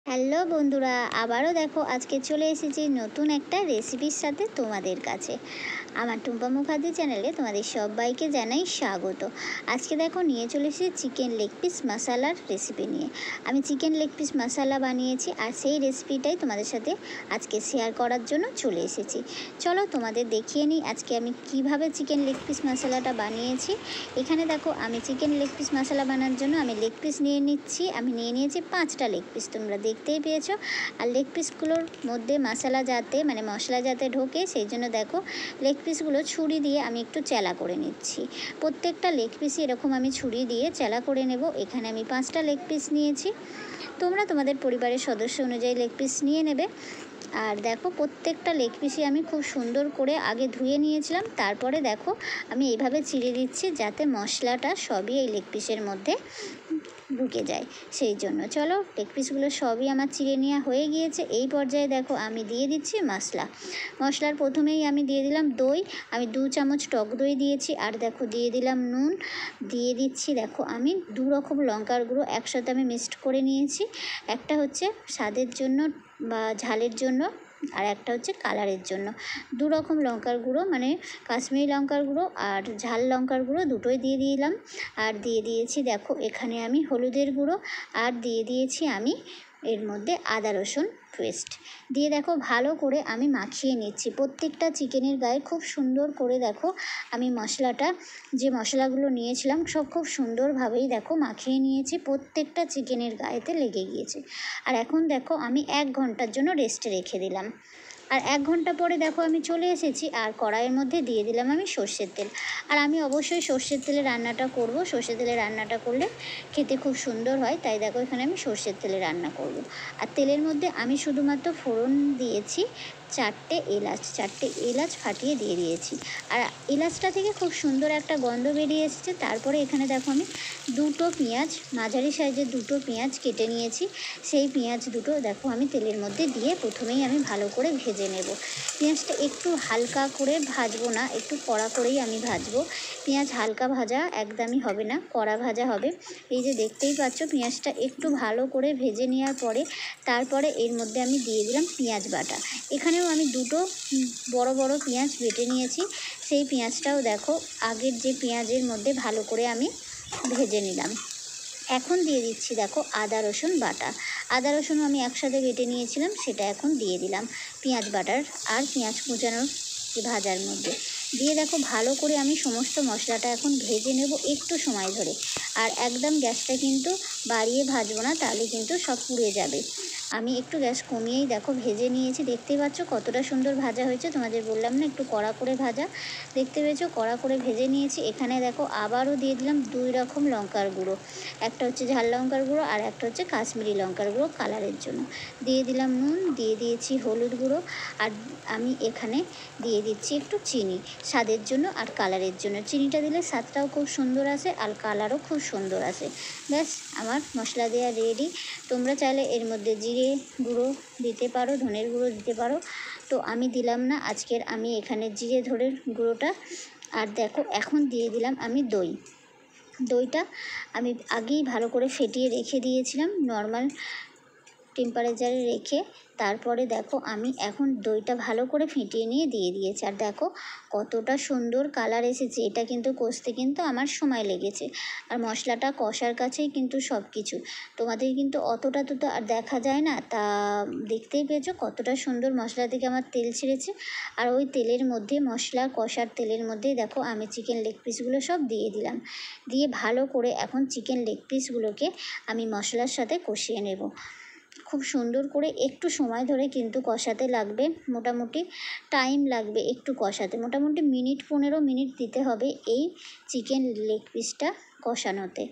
Hello বন্ধুরা, আবারও দেখো আজকে চলে এসেছি নতুন একটা রেসিপির সাথে তোমাদের কাছে। আমার টুম্পা মুখার্জি চ্যানেলে তোমাদের সবাইকে জানাই স্বাগত। আজকে দেখো নিয়ে চলে এসেছি চিকেন লেগ পিস মশালার রেসিপি নিয়ে। আমি চিকেন লেগ পিস মশালা বানিয়েছি আর সেই রেসিপিটাই তোমাদের সাথে আজকে শেয়ার করার জন্য চলে এসেছি। চলো তোমাদের দেখিয়ে নিই আজকে আমি কিভাবে চিকেন লেগ পিস মশালাটা বানিয়েছি। এখানে দেখো আমি চিকেন লেগ পিস মশালা বানানোর জন্য আমি লেগ পিস নিয়ে নিচ্ছি। আমি নিয়ে নিয়েছি 5টা লেগ পিস, তোমরা দেখতেই পেয়েছো। আর লেগ পিসগুলোর মধ্যে মশলা যাতে ঢোকে সেই জন্য দেখো লেগ পিসগুলো ছুরি দিয়ে আমি একটু চেলা করে নিচ্ছি। প্রত্যেকটা লেগ পিসই এরকম আমি ছুরি দিয়ে চেলা করে নেব। এখানে আমি 5টা লেগ পিস নিয়েছি, তোমরা তোমাদের পরিবারের সদস্য অনুযায়ী লেগ পিস নিয়ে নেবে। আর দেখো প্রত্যেকটা লেগ পিসই আমি খুব সুন্দর করে আগে ধুয়ে নিয়েছিলাম, তারপরে দেখো আমি এইভাবে চিড়ে দিচ্ছি যাতে মশলাটা সবই এই লেগ পিসের মধ্যে ঢুকে যায়। সেই জন্য চলো লেগ পিসগুলো সবই আমার চিড়ে নেওয়া হয়ে গিয়েছে। এই পর্যায়ে দেখো আমি দিয়ে দিচ্ছি মশলার প্রথমেই আমি দিয়ে দিলাম দই। আমি 2 চামচ টক দই দিয়েছি। আর দেখো দিয়ে দিলাম নুন, দিয়ে দিচ্ছি দেখো আমি 2 রকম লঙ্কার গুঁড়ো একসাথে আমি মিক্সড করে নিয়েছি। একটা হচ্ছে স্বাদের জন্য বা ঝালের জন্য, আর একটা হচ্ছে কালারের জন্য। 2 রকম লঙ্কার গুঁড়ো মানে কাশ্মীরি লঙ্কার গুঁড়ো আর ঝাল লঙ্কার গুঁড়ো দুটোই দিয়ে দিলাম। আর দিয়ে দিয়েছি দেখো এখানে আমি হলুদের গুঁড়ো, আর দিয়ে দিয়েছি আমি এর মধ্যে আদা রসুন পেস্ট দিয়ে দেখো ভালো করে আমি মাখিয়ে নিচ্ছি। প্রত্যেকটা চিকেনের গায়ে খুব সুন্দর করে দেখো আমি যে মশলাগুলো নিয়েছিলাম সব খুব সুন্দরভাবেই দেখো মাখিয়ে নিয়েছি, প্রত্যেকটা চিকেনের গায়েতে লেগে গিয়েছে। আর এখন দেখো আমি 1 ঘন্টার জন্য রেস্টে রেখে দিলাম। আর 1 ঘন্টা পরে দেখো আমি চলে এসেছি আর কড়াইয়ের মধ্যে দিয়ে দিলাম আমি সর্ষের তেল। আর আমি অবশ্যই সর্ষের তেলে রান্নাটা করব, সর্ষের তেলে রান্নাটা করলে খেতে খুব সুন্দর হয়, তাই দেখো এখানে আমি সর্ষের তেলে রান্না করব। আর তেলের মধ্যে আমি শুধুমাত্র ফোড়ন দিয়েছি 4টে এলাচ ফাটিয়ে দিয়ে দিয়েছি। আর এলাচটা থেকে খুব সুন্দর একটা গন্ধ বেরিয়ে এসেছে। তারপরে এখানে দেখো আমি 2টো পেঁয়াজ, মাঝারি সাইজের 2টো পেঁয়াজ কেটে নিয়েছি। সেই পেঁয়াজ দুটো দেখো আমি তেলের মধ্যে দিয়ে প্রথমেই আমি ভালো করে ভেজে নেব। পেঁয়াজটা একটু হালকা করে ভাজবো না, একটু কড়া করেই আমি ভাজবো। পেঁয়াজ হালকা ভাজা একদমই হবে না, কড়া ভাজা হবে। এই যে দেখতেই পাচ্ছ পেঁয়াজটা একটু ভালো করে ভেজে নেওয়ার পরে তারপরে এর মধ্যে আমি দিয়ে দিলাম পেঁয়াজ বাটা। এখানেও আমি 2টো বড় বড় পেঁয়াজ বেটে নিয়েছি। সেই পেঁয়াজটাও দেখো আগের যে পেঁয়াজের মধ্যে ভালো করে আমি ভেজে নিলাম। এখন দিয়ে দিচ্ছি দেখো আদা রসুন বাটা। আদা রসুন আমি একসাথে বেটে নিয়েছিলাম, সেটা এখন দিয়ে দিলাম পেঁয়াজ বাটার আর পেঁয়াজ কুচানোর ভাজার মধ্যে দিয়ে দেখো ভালো করে আমি সমস্ত মশলাটা এখন ভেজে নেব একটু সময় ধরে। আর একদম গ্যাসটা কিন্তু বাড়িয়ে ভাজবো না, তাহলে কিন্তু সব পুড়ে যাবে। আমি একটু গ্যাস কমিয়েই দেখো ভেজে নিয়েছি। দেখতেই পাচ্ছ কতটা সুন্দর ভাজা হয়েছে, তোমাদের বললাম না একটু কড়া করে ভাজা। দেখতে পেয়েছো কড়া করে ভেজে নিয়েছি। এখানে দেখো আবারও দিয়ে দিলাম 2 রকম লঙ্কার গুঁড়ো, একটা হচ্ছে ঝাল লঙ্কার গুঁড়ো আর একটা হচ্ছে কাশ্মীরি লঙ্কার গুঁড়ো কালারের জন্য। দিয়ে দিলাম নুন, দিয়ে দিয়েছি হলুদ গুঁড়ো, আর আমি এখানে দিয়ে দিচ্ছি একটু চিনি স্বাদের জন্য আর কালারের জন্য। চিনিটা দিলে স্বাদটাও খুব সুন্দর আসে আর কালারও খুব সুন্দর আসে। ব্যাস আমার মশলা দেওয়া রেডি। তোমরা চাইলে এর মধ্যে জিরে গুঁড়ো দিতে পারো, ধনের গুঁড়ো দিতে পারো, তো আমি দিলাম না আজকের। আমি এখানে জিরে ধনের গুঁড়োটা। আর দেখো এখন দিয়ে দিলাম আমি দইটা আমি আগেই ভালো করে ফেটিয়ে রেখে দিয়েছিলাম নর্মাল টেম্পারেচারে রেখে। তারপরে দেখো আমি এখন দইটা ভালো করে ফেটিয়ে নিয়ে দিয়ে দিয়েছি। আর দেখো কতটা সুন্দর কালার এসেছে। এটা কিন্তু কষতে কিন্তু আমার সময় লেগেছে, আর মশলাটা কষার কাছেই কিন্তু সব কিছু। তোমাদের কিন্তু অতটা তো আর দেখা যায় না, তা দেখতেই পেয়েছো কতটা সুন্দর মশলা থেকে আমার তেল ছেড়েছে। আর ওই তেলের মধ্যে মশলা কষার তেলের মধ্যেই দেখো আমি চিকেন লেগ পিসগুলো সব দিয়ে দিলাম। দিয়ে ভালো করে এখন চিকেন লেগ পিসগুলোকে আমি মশলার সাথে কষিয়ে নেব। খুব সুন্দর করে একটু সময় ধরে কিন্তু কষাতে লাগবে, মোটামুটি টাইম লাগবে একটু কষাতে, মোটামুটি 15 মিনিট দিতে হবে এই চিকেন লেগ পিসটা কষানোতে।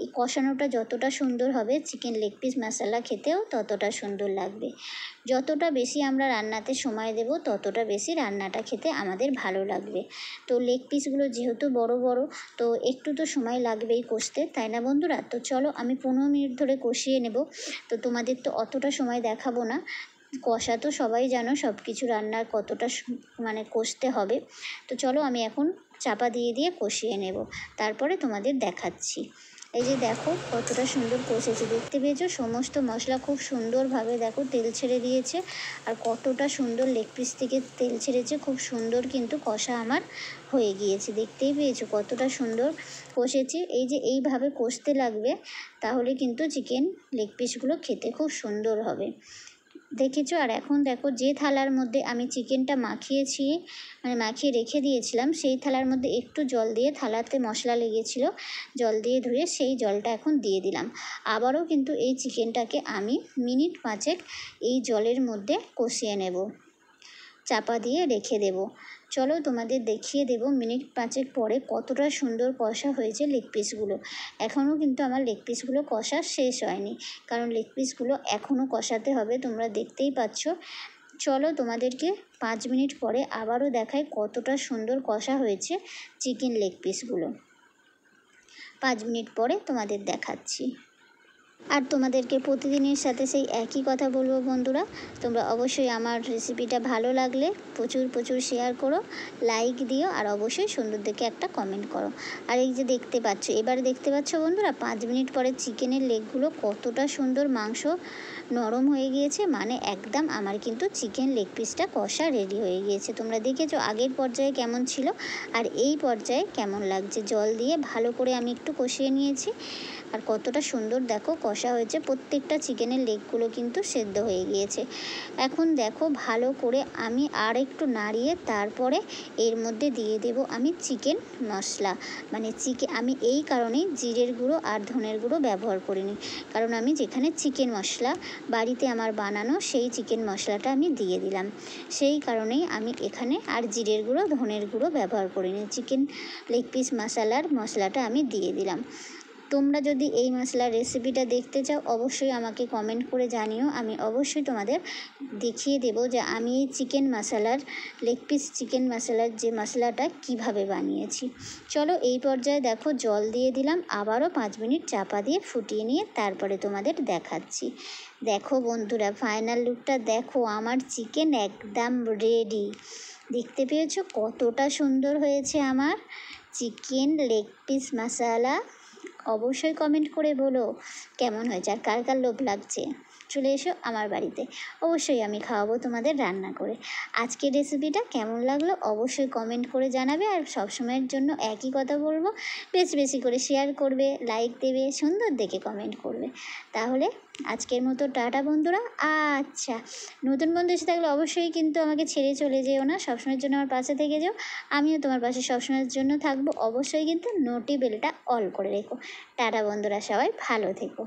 এই কষানোটা যতটা সুন্দর হবে চিকেন লেগ পিস মশলা খেতেও ততটা সুন্দর লাগবে। যতটা বেশি আমরা রান্নাতে সময় দেব ততটা বেশি রান্নাটা খেতে আমাদের ভালো লাগবে। তো লেগ পিসগুলো যেহেতু বড় বড়, তো একটু তো সময় লাগবেই কষতে, তাই না বন্ধুরা? তো চলো আমি 15 মিনিট ধরে কষিয়ে নেব। তো তোমাদের তো অতটা সময় দেখাবো না, কষা তো সবাই জানো সব কিছু রান্নার কতটা কষতে হবে। তো চলো আমি এখন চাপা দিয়ে দিয়ে কষিয়ে নেব, তারপরে তোমাদের দেখাচ্ছি। এই যে দেখো কতটা সুন্দর কষেছে, দেখতে পেয়েছো সমস্ত মশলা খুব সুন্দরভাবে দেখো তেল ছেড়ে দিয়েছে। আর কতটা সুন্দর লেগ পিস থেকে তেল ছেড়েছে, খুব সুন্দর কিন্তু কষা আমার হয়ে গিয়েছে। দেখতেই পেয়েছো কতটা সুন্দর কষেছি। এই যে এইভাবে কষতে লাগবে, তাহলে কিন্তু চিকেন লেগ পিসগুলো খেতে খুব সুন্দর হবে, দেখেছো। আর এখন দেখো যে থালার মধ্যে আমি চিকেনটা মাখিয়েছি, মানে মাখিয়ে রেখে দিয়েছিলাম, সেই থালার মধ্যে একটু জল দিয়ে, থালাতে মশলা লেগেছিল, জল দিয়ে ধুয়ে সেই জলটা এখন দিয়ে দিলাম। আবারও কিন্তু এই চিকেনটাকে আমি মিনিট 5 এই জলের মধ্যে কষিয়ে নেব, চাপা দিয়ে রেখে দেব। চলো তোমাদের দেখিয়ে দেব মিনিট 5 পরে কতটা সুন্দর কষা হয়েছে লেগ পিসগুলো। এখনও কিন্তু আমার লেগ পিসগুলো কষা শেষ হয়নি, কারণ লেগ পিসগুলো এখনও কষাতে হবে, তোমরা দেখতেই পাচ্ছ। চলো তোমাদেরকে 5 মিনিট পরে আবারও দেখাই কতটা সুন্দর কষা হয়েছে চিকেন লেগ পিসগুলো। 5 মিনিট পরে তোমাদের দেখাচ্ছি। আর তোমাদেরকে প্রতিদিনের সাথে সেই একই কথা বলবো বন্ধুরা, তোমরা অবশ্যই আমার রেসিপিটা ভালো লাগলে প্রচুর প্রচুর শেয়ার করো, লাইক দিও, আর অবশ্যই সুন্দর দেখে একটা কমেন্ট করো। আর এই যে দেখতে পাচ্ছ, এবারে দেখতে পাচ্ছ বন্ধুরা 5 মিনিট পরে চিকেনের লেগগুলো কতটা সুন্দর মাংস নরম হয়ে গিয়েছে, মানে একদম আমার কিন্তু চিকেন লেগ পিসটা কষা রেডি হয়ে গিয়েছে। তোমরা দেখেছো আগের পর্যায়ে কেমন ছিল আর এই পর্যায়ে কেমন লাগছে। জল দিয়ে ভালো করে আমি একটু কষিয়ে নিয়েছি, আর কতটা সুন্দর দেখো কষা হয়েছে, প্রত্যেকটা চিকেনের লেগগুলো কিন্তু সেদ্ধ হয়ে গিয়েছে। এখন দেখো ভালো করে আমি আর একটু নাড়িয়ে তারপরে এর মধ্যে দিয়ে দেব আমি চিকেন মশলা, মানে আমি এই কারণেই জিরের গুঁড়ো আর ধনের গুঁড়ো ব্যবহার করিনি, কারণ আমি যেখানে চিকেন মশলা বাড়িতে আমার বানানো সেই চিকেন মশলাটা আমি দিয়ে দিলাম, সেই কারণেই আমি এখানে আর জিরের গুঁড়ো ধনের গুঁড়ো ব্যবহার করিনি, চিকেন লেগ পিস মশলাটা আমি দিয়ে দিলাম। তোমরা যদি এই মশলার রেসিপিটা দেখতে চাও অবশ্যই আমাকে কমেন্ট করে জানিও, আমি অবশ্যই তোমাদের দেখিয়ে দেব যে আমি এই চিকেন মশলার লেগ পিস চিকেন মশলার যে মশলাটা কিভাবে বানিয়েছি। চলো এই পর্যায়ে দেখো জল দিয়ে দিলাম, আবারও 5 মিনিট চাপা দিয়ে ফুটিয়ে নিয়ে তারপরে তোমাদের দেখাচ্ছি। দেখো বন্ধুরা ফাইনাল লুকটা দেখো, আমার চিকেন একদম রেডি। দেখতে পেয়েছো কতটা সুন্দর হয়েছে আমার চিকেন লেগ পিস মশলা। অবশ্যই কমেন্ট করে বলো কেমন হয়েছে আর কার কার লোভ লাগছে। চলে এসো আমার বাড়িতে, অবশ্যই আমি খাওয়াবো তোমাদের রান্না করে। আজকের রেসিপিটা কেমন লাগলো অবশ্যই কমেন্ট করে জানাবে, আর সবসময়ের জন্য একই কথা বলবো, বেশি বেশি করে শেয়ার করবে, লাইক দেবে, সুন্দর দেখে কমেন্ট করবে। তাহলে আজকের মতো টাটা বন্ধুরা। আচ্ছা, নতুন বন্ধু এসে থাকলে অবশ্যই কিন্তু আমাকে ছেড়ে চলে যেও না, সবসময়ের জন্য আমার পাশে থেকে যাও, আমিও তোমার পাশে সবসময়ের জন্য থাকবো। অবশ্যই কিন্তু নোটি বেলটা অল করে রেখো। টাটা বন্ধুরা, সবাই ভালো থেকো।